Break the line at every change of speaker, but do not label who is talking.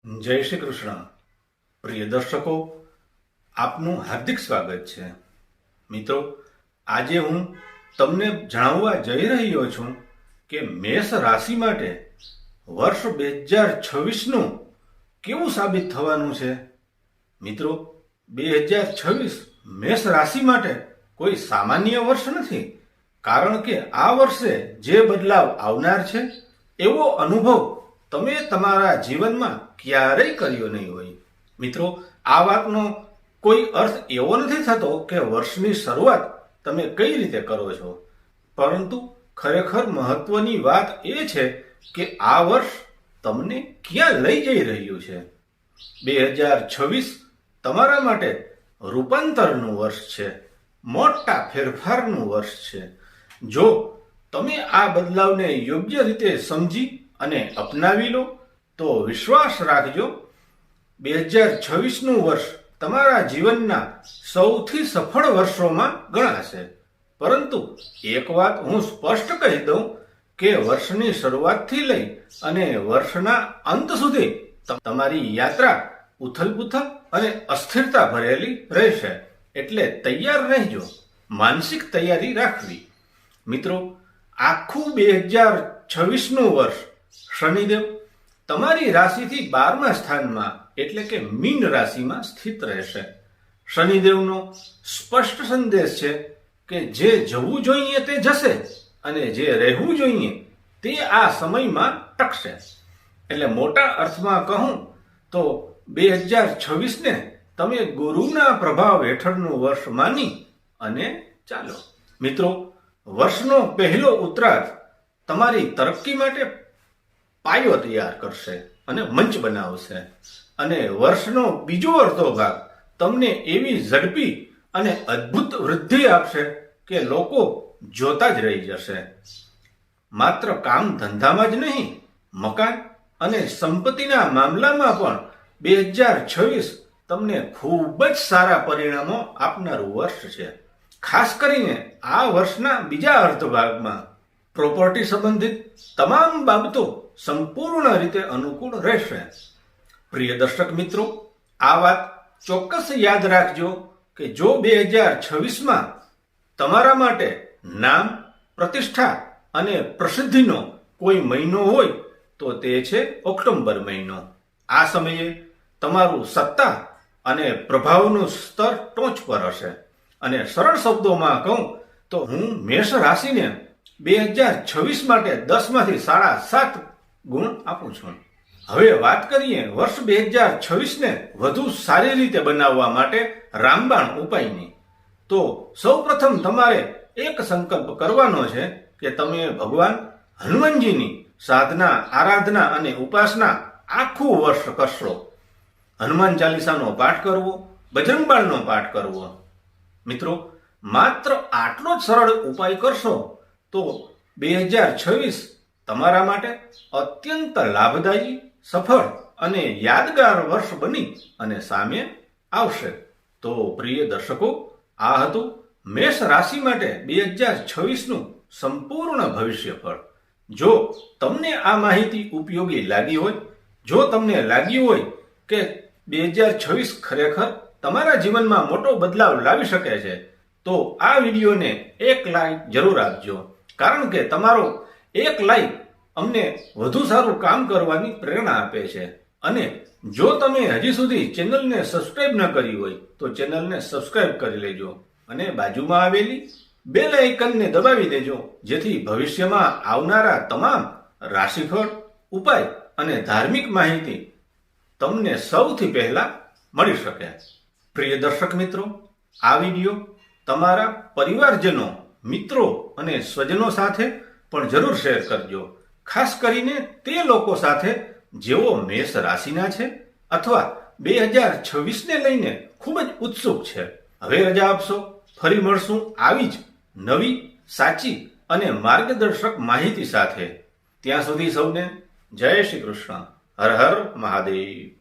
જય શ્રી કૃષ્ણ. પ્રિય દર્શકો, આપનું હાર્દિક સ્વાગત છે. મિત્રો, આજે હું તમને જણાવવા જઈ રહ્યો છું કે મેષ રાશિ માટે વર્ષ 2026નું કેવું સાબિત થવાનું છે. મિત્રો, 2026 મેષ રાશિ માટે કોઈ સામાન્ય વર્ષ નથી, કારણ કે આ વર્ષે જે બદલાવ આવનાર છે એવો અનુભવ તમે તમારા જીવનમાં ક્યારેય કર્યો નહીં હોય. મિત્રો, આ વાતનો કોઈ અર્થ એવો નથી થતો કે વર્ષની શરૂઆત તમે કઈ રીતે કરો છો, પરંતુ ખરેખર મહત્વની વાત એ છે કે આ વર્ષ તમને ક્યાં લઈ જઈ રહ્યું છે. 2026 તમારા માટે રૂપાંતરનું વર્ષ છે, મોટા ફેરફારનું વર્ષ છે. જો તમે આ બદલાવને યોગ્ય રીતે સમજી અને અપનાવી લો તો વિશ્વાસ રાખજો, 2026નું વર્ષ તમારા જીવનના સૌથી સફળ વર્ષોમાં ગણાશે. પરંતુ એક વાત હું સ્પષ્ટ કહી દઉં કે વર્ષની શરૂઆતથી લઈ અને વર્ષના અંત સુધી તમારી યાત્રા ઉથલપુથલ અને અસ્થિરતા ભરેલી રહેશે. એટલે તૈયાર રહેજો, માનસિક તૈયારી રાખવી. મિત્રો, આખું 2026નું વર્ષ શનિદેવ તમારી રાશિથી 12મા સ્થાનમાં એટલે કે મીન રાશિમાં સ્થિત રહેશે. શનિદેવનો સ્પષ્ટ સંદેશ છે કે જે જવું જોઈએ તે જશે અને જે રહેવું જોઈએ તે આ સમયમાં ટકશે. એટલે મોટા અર્થમાં કહું તો 2026ને તમે ગુરુના પ્રભાવ હેઠળનું વર્ષ માની અને ચાલો. મિત્રો, વર્ષનો પહેલો ઉત્તરાર્ધ તમારી તરક્કી માટે પાયો તૈયાર કરશે અને મંચ બનાવશે, અને વર્ષનો બીજો અડધો ભાગ તમને એવી ઝડપી અને અદ્ભુત વૃદ્ધિ આપશે કે લોકો જોતા જ રહી જશે. માત્ર કામ ધંધામાં જ નહીં, મકાન અને સંપત્તિના મામલામાં પણ 2026 તમને ખૂબ જ સારા પરિણામો આપનારું વર્ષ છે. ખાસ કરીને આ વર્ષના બીજા અર્ધ ભાગમાં પ્રોપર્ટી સંબંધિત તમામ બાબતો સંપૂર્ણ રીતે અનુકૂળ રહેશે. પ્રિય દર્શક મિત્રો, આ વાત ચોક્કસ યાદ રાખજો કે જો 2026માં તમારા માટે નામ, પ્રતિષ્ઠા અને પ્રસિદ્ધિનો કોઈ મહિનો હોય તો તે છે ઓક્ટોબર મહિનો. આ સમયે તમારું સત્તા અને પ્રભાવનું સ્તર ટોચ પર હશે. અને સરળ શબ્દોમાં કહું તો હું મેષ રાશિને 2026 માટે 10માંથી 7.5 ગુણ આપું છું. હવે વાત કરીએ વર્ષ 2026ને વધુ સારી રીતે બનાવવા માટે રામબાણ ઉપાયની. તો સૌપ્રથમ તમારે એક સંકલ્પ કરવાનો છે કે તમે ભગવાન હનુમાનજીની સાધના, આરાધના અને ઉપાસના આખું વર્ષ કરશો. હનુમાન ચાલીસાનો પાઠ કરવો, બજરંગબાણનો પાઠ કરવો. મિત્રો, માત્ર આટલો જ સરળ ઉપાય કરશો તો 2026 તમારા માટે અત્યંત લાભદાયી, સફળ અને યાદગાર વર્ષ બની અને સામે આવશે. તો પ્રિય દર્શકો, આ હતું મેષ રાશિ માટે 2026નું સંપૂર્ણ ભવિષ્યફળ. જો તમને આ માહિતી ઉપયોગી લાગી હોય, જો તમને લાગ્યું હોય કે 2026 ખરેખર તમારા જીવનમાં મોટો બદલાવ લાવી શકે છે, તો આ વિડીયોને એક લાઈક જરૂર આપજો, કારણ કે તમારો એક લાઈક અમને વધુ સારું કામ કરવાની પ્રેરણા આપે છે. અને જો તમે હજી સુધી ચેનલને સબસ્ક્રાઇબ ન કરી હોય તો ચેનલને સબસ્ક્રાઇબ કરી લેજો અને બાજુમાં આવેલી બેલ આઇકનને દબાવી દેજો, જેથી ભવિષ્યમાં આવનારા તમામ રાશિફળ, ઉપાય અને ધાર્મિક માહિતી તમને સૌથી પહેલા મળી શકે. પ્રિય દર્શક મિત્રો, આ વિડીયો તમારા પરિવારજનો, મિત્રો અને સ્વજનો સાથે પણ જરૂર શેર કરજો. ખાસ કરીને તે લોકો સાથે જેઓ મેષ રાશિના છે અથવા 2026ને લઈને ખૂબ જ ઉત્સુક છે. હવે રજા આપશો, ફરી મળશું આવી જ નવી, સાચી અને માર્ગદર્શક માહિતી સાથે. ત્યાં સુધી સૌને જય શ્રી કૃષ્ણ. હર હર મહાદેવ.